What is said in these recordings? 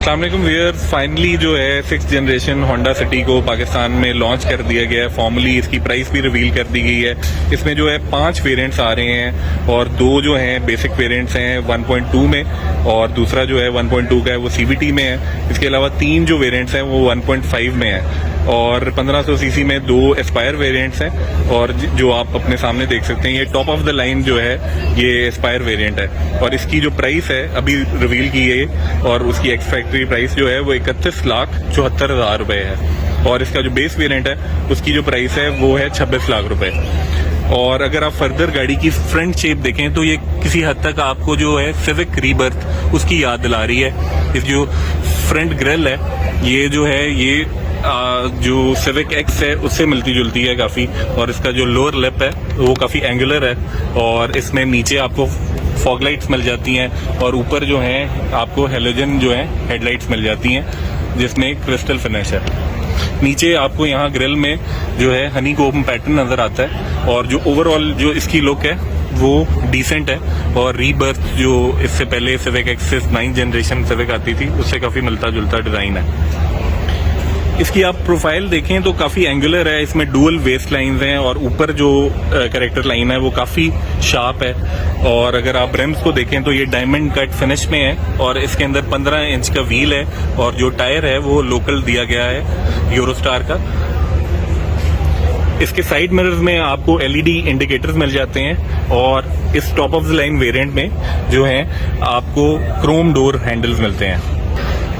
अस्सलामुअलैकुम viewers, finally जो है 6th जनरेशन होंडा सिटी को पाकिस्तान में लॉन्च कर दिया गया है। फॉर्मली इसकी प्राइस भी रिवील कर दी गई है। इसमें जो है 5 वेरिएंट्स आ रहे हैं और 2 जो हैं बेसिक वेरिएंट्स हैं 1.2 में और दूसरा जो है 1.2 का है वो CVT में है। इसके अलावा 3 जो वेरिएंट्स हैं वो 1.5 में है और 1500 सीसी में 2 एस्पायर वेरिएंट्स हैं और जो आप अपने सामने देख सकते हैं ये टॉप ऑफ द लाइन जो है ये एस्पायर वेरिएंट है और इसकी जो प्राइस है अभी रिवील की है और उसकी एक्स फैक्ट्री प्राइस जो है वो 31,74,000 रुपए है और इसका जो बेस वेरिएंट है उसकी जो प्राइस है वो है 26 लाख रुपए। और अगर आप फर्दर गाड़ी की फ्रंट शेप देखें तो ये किसी हद तक आपको जो है सिविक रीबर्थ उसकी याद दिला रही है। इस जो फ्रंट ग्रिल है ये जो है ये जो सिविक एक्स है उससे मिलती जुलती है काफी और इसका जो लोअर लिप है वो काफी एंगुलर है और इसमें नीचे आपको फॉग लाइट्स मिल जाती हैं और ऊपर जो है आपको हेलोजन जो है हेडलाइट्स मिल जाती हैं जिसमें क्रिस्टल फिनिश है। नीचे आपको यहाँ ग्रिल में जो है हनी कोम पैटर्न नजर आता है और जो ओवरऑल जो इसकी लुक है वो डिसेंट है और रीबर्थ जो इससे पहले civic axis 9th generation civic आती थी उससे काफी मिलता जुलता डिजाइन है। इसकी आप प्रोफाइल देखें तो काफी एंगुलर है, इसमें डुअल वेस्ट लाइंस हैं और ऊपर जो कैरेक्टर लाइन है वो काफी शार्प है और अगर आप ब्रेम्स को देखें तो ये डायमंड कट फिनिश में है और इसके अंदर 15 इंच का व्हील है और जो टायर है वो लोकल दिया गया है यूरोस्टार का। इसके साइड मिरर्स में आपको LED इंडिकेटर्स मिल जाते हैं और इस top of the line variant में जो है आपको क्रोम डोर हैंडल्स मिलते हैं।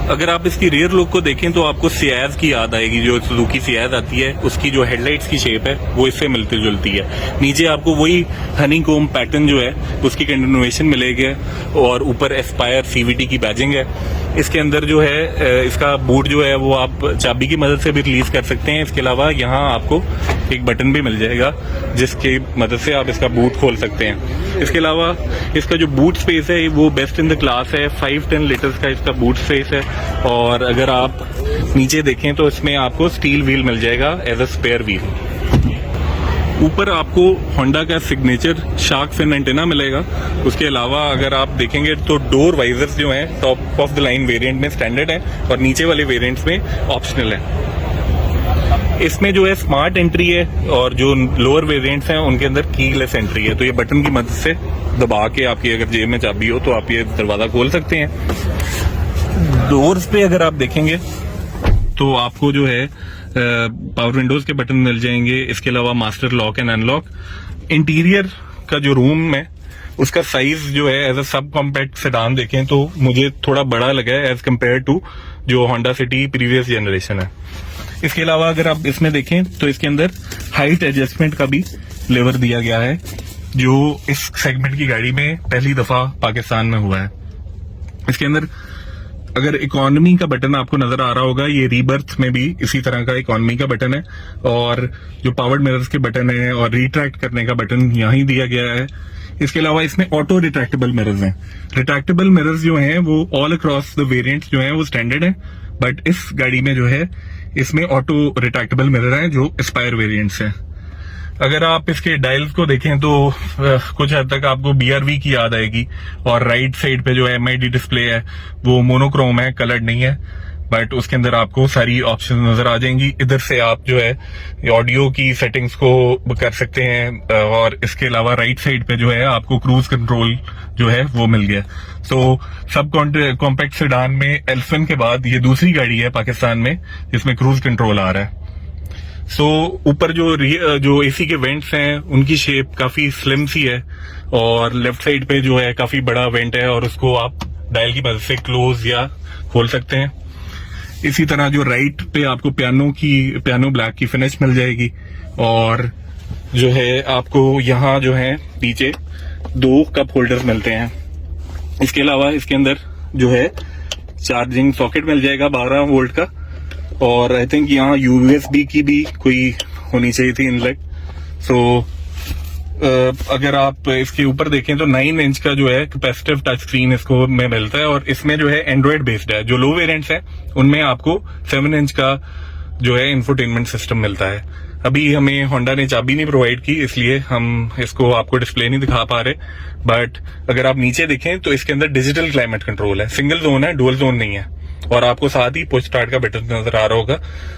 अगर आप इसकी रियर लुक को देखें तो आपको सियाज की याद आएगी, जो सुजुकी सियाज आती है उसकी जो हेडलाइट्स की शेप है वो इससे मिलती जुलती है। नीचे आपको वही हनी कोम पैटर्न जो है उसकी कंटिन्यूएशन मिलेगी और ऊपर एस्पायर CVT की बैजिंग है। इसके अंदर जो है इसका बूट जो है वो आप चाबी की मदद से भी रिलीज कर सकते हैं। इसके अलावा यहाँ आपको एक बटन भी मिल जाएगा जिसकी मदद से आप इसका बूट खोल सकते हैं। इसके अलावा इसका जो बूट स्पेस है वो बेस्ट इन द क्लास है, 510 लीटर्स का इसका बूट स्पेस है और अगर आप नीचे देखें तो इसमें आपको स्टील व्हील मिल जाएगा एज अ स्पेयर व्हील। ऊपर आपको होंडा का सिग्नेचर शार्क फिन एंटेना मिलेगा। उसके अलावा अगर आप देखेंगे तो डोर वाइजर्स जो हैं top of the line variant में स्टैंडर्ड है और नीचे वाले वेरिएंट्स में ऑप्शनल है। इसमें जो है स्मार्ट एंट्री है और जो लोअर वेरिएंट्स हैं उनके अंदर कीलेस एंट्री है, तो ये बटन की मदद से दबा के आपकी अगर जेब में चाबी हो तो आप ये दरवाजा खोल सकते हैं। डोर्स पे अगर आप देखेंगे तो आपको जो है पावर विंडोज के बटन मिल जाएंगे। इसके अलावा master lock and unlock. Interior का जो रूम है उसका साइज जो है as a sub compact sedan देखें तो मुझे थोड़ा बड़ा लगा है एज कम्पेयर टू जो होंडा सिटी प्रीवियस जनरेशन है। इसके अलावा अगर आप इसमें देखें तो इसके अंदर हाइट एडजस्टमेंट का भी लेवर दिया गया है जो इस सेगमेंट की गाड़ी में पहली दफा पाकिस्तान में हुआ है। इसके अंदर अगर इकोनॉमी का बटन आपको नजर आ रहा होगा, ये रीबर्थ में भी इसी तरह का इकोनॉमी का बटन है और जो पावर्ड मिरर्स के बटन है और रिट्रैक्ट करने का बटन यहाँ ही दिया गया है। इसके अलावा इसमें ऑटो रिट्रैक्टेबल मिरर्स हैं। रिट्रैक्टेबल मिरर्स जो हैं वो ऑल अक्रॉस द वेरिएंट्स जो हैं वो स्टैंडर्ड है, बट इस गाड़ी में जो है इसमें ऑटो रिट्रैक्टेबल मिरर हैं जो एस्पायर वेरिएंट्स हैं। अगर आप इसके डायल्स को देखें तो कुछ हद तक आपको BRV की याद आएगी और राइट साइड पे जो MID डिस्प्ले है वो मोनोक्रोम है, कलर्ड नहीं है, बट उसके अंदर आपको सारी ऑप्शन नजर आ जाएंगी। इधर से आप जो है ऑडियो की सेटिंग्स को कर सकते हैं और इसके अलावा राइट साइड पे जो है आपको क्रूज कंट्रोल जो है वो मिल गया। तो सब कॉम्पैक्ट सेडान में एल्फिन के बाद ये दूसरी गाड़ी है पाकिस्तान में जिसमें क्रूज कंट्रोल आ रहा है। ऊपर जो AC के वेंट्स हैं उनकी शेप काफी स्लिम सी है और लेफ्ट साइड पे जो है काफी बड़ा वेंट है और उसको आप डायल की मदद से क्लोज या खोल सकते हैं। इसी तरह जो राइट पे आपको पियानो ब्लैक की फिनिश मिल जाएगी और जो है आपको यहाँ जो है नीचे 2 कप होल्डर्स मिलते हैं। इसके अलावा इसके अंदर जो है चार्जिंग सॉकेट मिल जाएगा 12 वोल्ट का और आई थिंक यहाँ USB की भी कोई होनी चाहिए थी इनलेट। अगर आप इसके ऊपर देखें तो 9 इंच का जो है कैपेसिटिव टच स्क्रीन इसको में मिलता है और इसमें जो है एंड्रॉइड बेस्ड है। जो लो वेरिएंट्स हैं उनमें आपको 7 इंच का जो है इंफोटेनमेंट सिस्टम मिलता है। अभी हमें होंडा ने चाबी नहीं प्रोवाइड की इसलिए हम इसको आपको डिस्प्ले नहीं दिखा पा रहे, बट अगर आप नीचे देखें तो इसके अंदर डिजिटल क्लाइमेट कंट्रोल है। सिंगल जोन है, डुअल जोन नहीं है और आपको साथ ही पुश स्टार्ट का बटन नजर आ रहा होगा।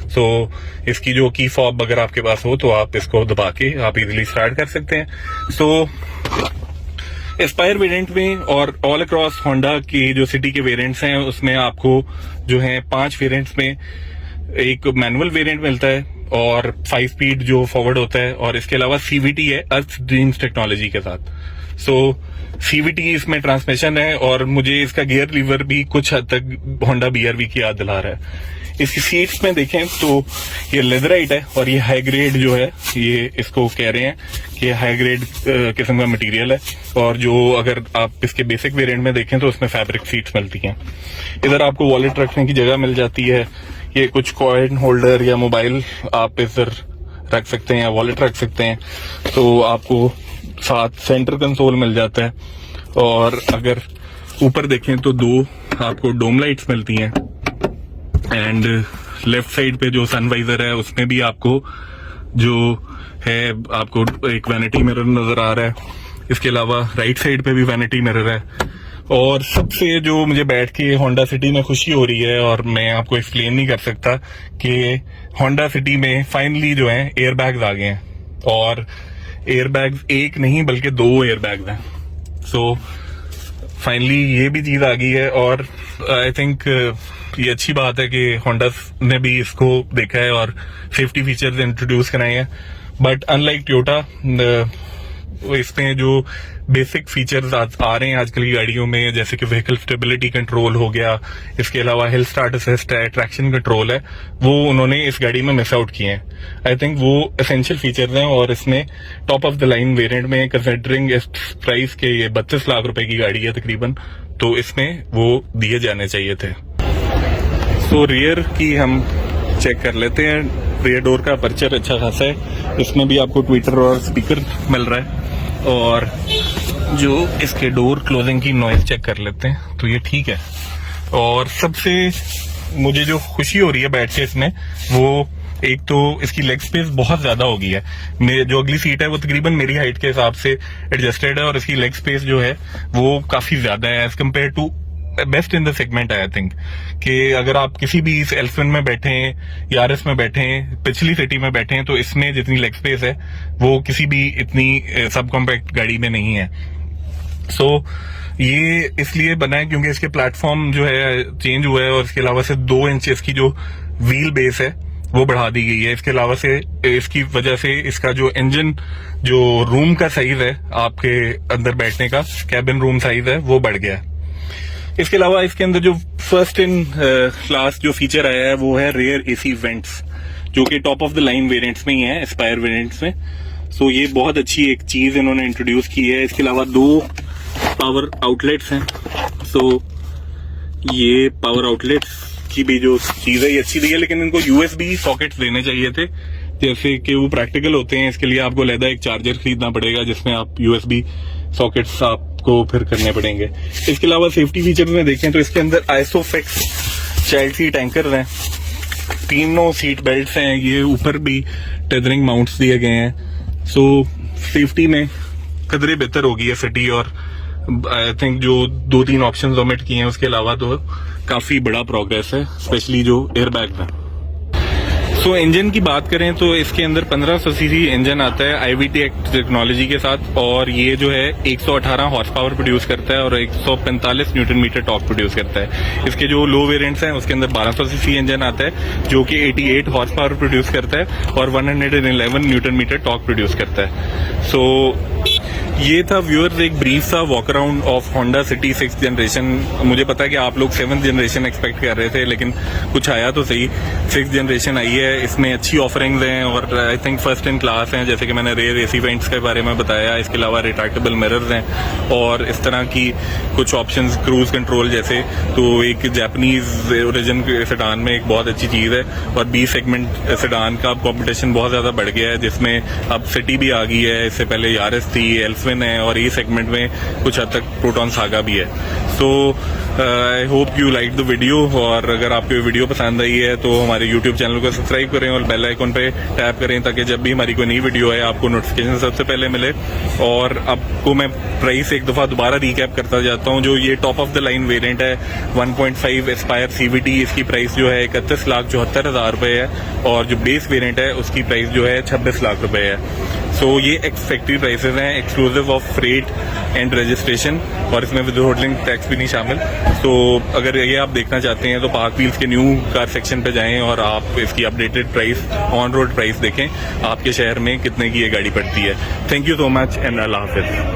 सो इसकी जो की फॉब अगर आपके पास हो तो आप इसको दबा के आप इजीली स्टार्ट कर सकते हैं। सो एस्पायर वेरिएंट में और ऑल अक्रॉस होंडा की जो सिटी के वेरिएंट्स हैं उसमें आपको जो है 5 वेरिएंट्स में एक मैनुअल वेरिएंट मिलता है और 5 स्पीड जो फॉरवर्ड होता है, और इसके अलावा सीवीटी है अर्थ ड्रीम्स टेक्नोलॉजी के साथ। सो सीवीटी इसमें ट्रांसमिशन है और मुझे इसका गियर लीवर भी कुछ हद तक होंडा बीआरवी की याद दिला रहा है। इसकी सीट्स में देखें तो ये लेदराइट है और ये हाई ग्रेड जो है ये इसको कह रहे हैं कि हाई ग्रेड किस्म का मटेरियल है, और जो अगर आप इसके बेसिक वेरिएंट में देखें तो उसमें फैब्रिक सीट्स मिलती हैं। इधर आपको वॉलेट रखने की जगह मिल जाती है, ये कुछ कॉइन होल्डर या मोबाइल आप इधर रख सकते हैं या वॉलेट रख सकते हैं। तो आपको साथ सेंटर कंसोल मिल जाता है, और अगर ऊपर देखें तो 2 आपको डोम लाइट्स मिलती हैं, एंड लेफ्ट साइड पे जो सनवाइजर है उसमें भी आपको जो है आपको एक वैनिटी मिरर नजर आ रहा है। इसके अलावा राइट साइड पे भी वैनिटी मिरर है, और सबसे जो मुझे बैठ के होंडा सिटी में खुशी हो रही है और मैं आपको एक्सप्लेन नहीं कर सकता कि होंडा सिटी में फाइनली जो है एयर बैग्स आ गए हैं, और एयर बैग्स एक नहीं बल्कि 2 एयर बैग्स हैं। सो फाइनली ये भी चीज आ गई है, और आई थिंक ये अच्छी बात है कि होंडा ने भी इसको देखा है और सेफ्टी फीचर्स इंट्रोड्यूस कराए हैं। बट अनलाइक टोयोटा इसमें जो बेसिक फीचर्स आ रहे हैं आजकल की गाड़ियों में, जैसे कि व्हीकल स्टेबिलिटी कंट्रोल हो गया, इसके अलावा हिल स्टार्ट असिस्ट है, ट्रैक्शन कंट्रोल है, वो उन्होंने इस गाड़ी में मिस आउट किए हैं। आई थिंक वो एसेंशियल फीचर्स हैं, और इसमें top of the line variant में कंसिडरिंग इस प्राइस के ये 32 लाख रुपए की गाड़ी है तकरीबन, तो इसमें वो दिए जाने चाहिए थे। सो रियर की हम चेक कर लेते हैं। रियर डोर का अपर्चर अच्छा खासा है, इसमें भी आपको ट्विटर और स्पीकर मिल रहा है, और जो इसके डोर क्लोजिंग की नॉइज चेक कर लेते हैं तो ये ठीक है। और सबसे मुझे जो खुशी हो रही है बैठ के इसमें, वो एक तो इसकी लेग स्पेस बहुत ज्यादा हो गई है। मेरे जो अगली सीट है वो तकरीबन मेरी हाइट के हिसाब से एडजस्टेड है, और इसकी लेग स्पेस जो है वो काफी ज्यादा है as compared to best in the segment. I think कि अगर आप किसी भी इस एल्फिन में बैठे हैं, यारिस में बैठे हैं, पिछली सिटी में बैठे हैं, तो इसमें जितनी लेग स्पेस है वो किसी भी इतनी सब कॉम्पैक्ट गाड़ी में नहीं है। सो ये इसलिए बना है क्योंकि इसके प्लेटफॉर्म जो है चेंज हुआ है, और इसके अलावा से 2 इंच इसकी जो व्हील बेस है वो बढ़ा दी गई है। इसके अलावा से इसकी वजह से इसका जो इंजन जो रूम का साइज है आपके अंदर बैठने का, कैबिन रूम साइज है, वो बढ़ गया है। इसके अलावा इसके अंदर जो फर्स्ट इन क्लास जो फीचर आया है वो है रेयर एसी वेंट्स, जो कि top of the line variants में ही है, एस्पायर वेरिएंट्स में। सो ये बहुत अच्छी एक चीज इन्होंने इंट्रोड्यूस की है। इसके अलावा 2 पावर आउटलेट्स हैं। सो ये पावर आउटलेट्स की भी जो चीज है ये अच्छी दी है, लेकिन इनको यूएसबी सॉकेट्स देने चाहिए थे, जैसे कि वो प्रैक्टिकल होते हैं। इसके लिए आपको अलग एक चार्जर खरीदना पड़ेगा जिसमें आप यूएसबी सॉकेट्स आपको फिर करने पड़ेंगे। इसके अलावा सेफ्टी फीचर्स में देखें तो इसके अंदर आइसोफिक्स चाइल्ड सीट एंकर हैं, 3 सीट बेल्ट्स हैं, ये ऊपर भी टेदरिंग माउंट्स दिए गए हैं। सो सेफ्टी में कदरे बेहतर होगी है सिटी, और आई थिंक जो 2-3 ऑप्शंस ओमिट किए हैं उसके अलावा तो काफी बड़ा प्रोग्रेस है, स्पेशली जो एयरबैग है। सो इंजन की बात करें तो इसके अंदर 1500 सीसी इंजन आता है IVTEC टेक्नोलॉजी के साथ, और ये जो है 118 हॉर्स पावर प्रोड्यूस करता है और 145 न्यूटन मीटर टॉर्क प्रोड्यूस करता है। इसके जो लो वेरिएंट्स हैं उसके अंदर 1200 सीसी इंजन आता है जो कि 88 हॉर्स पावर प्रोड्यूस करता है और 111 न्यूटन मीटर टॉर्क प्रोड्यूस करता है। सो ये था व्यूअर्स एक ब्रीफ सा walk around of Honda city 6th generation. मुझे पता है कि आप लोग 7th जनरेशन एक्सपेक्ट कर रहे थे, लेकिन कुछ आया तो सही, 6th जनरेशन आई है। इसमें अच्छी ऑफरिंग्स हैं और I think first in class हैं, जैसे कि मैंने रेयर एसी वेंट्स के बारे में बताया। इसके अलावा रिट्रैक्टेबल मिरर्स हैं और इस तरह की कुछ ऑप्शंस, क्रूज कंट्रोल जैसे, तो एक जापानीज ओरिजिन सेडान में एक बहुत अच्छी चीज है। और बी सेगमेंट सेडान का अब कॉम्पिटिशन बहुत ज्यादा बढ़ गया है, जिसमें अब सिटी भी आ गई है, इससे पहले यारिस थी, एल्फिन कायमन है और ए सेगमेंट में कुछ हद तक प्रोटॉन सागा भी है। So I hope you like the video, और अगर आपको ये वीडियो पसंद आई है तो हमारे यूट्यूब चैनल को सब्सक्राइब करें और बेल आइकन पे टैप करें ताकि जब भी हमारी कोई नई वीडियो आए आपको नोटिफिकेशन सबसे पहले मिले। और आपको मैं प्राइस एक दफा दोबारा रिकैप करता जाता हूँ। जो ये top of the line variant है 1.5 एस्पायर CVT, इसकी प्राइस जो है 31,74,000 रुपए है, और जो बेस वेरिएंट है उसकी प्राइस जो है 26 लाख रुपए है। सो ये एक्स फैक्ट्री प्राइसेस हैं, exclusive of freight and registration, और इसमें विद होल्डिंग टैक्स भी नहीं शामिल। तो अगर ये आप देखना चाहते हैं तो पार्क व्हील्स के न्यू कार सेक्शन पे जाएं और आप इसकी updated price, on road price देखें आपके शहर में कितने की ये गाड़ी पड़ती है। Thank you so much and Allah Hafiz.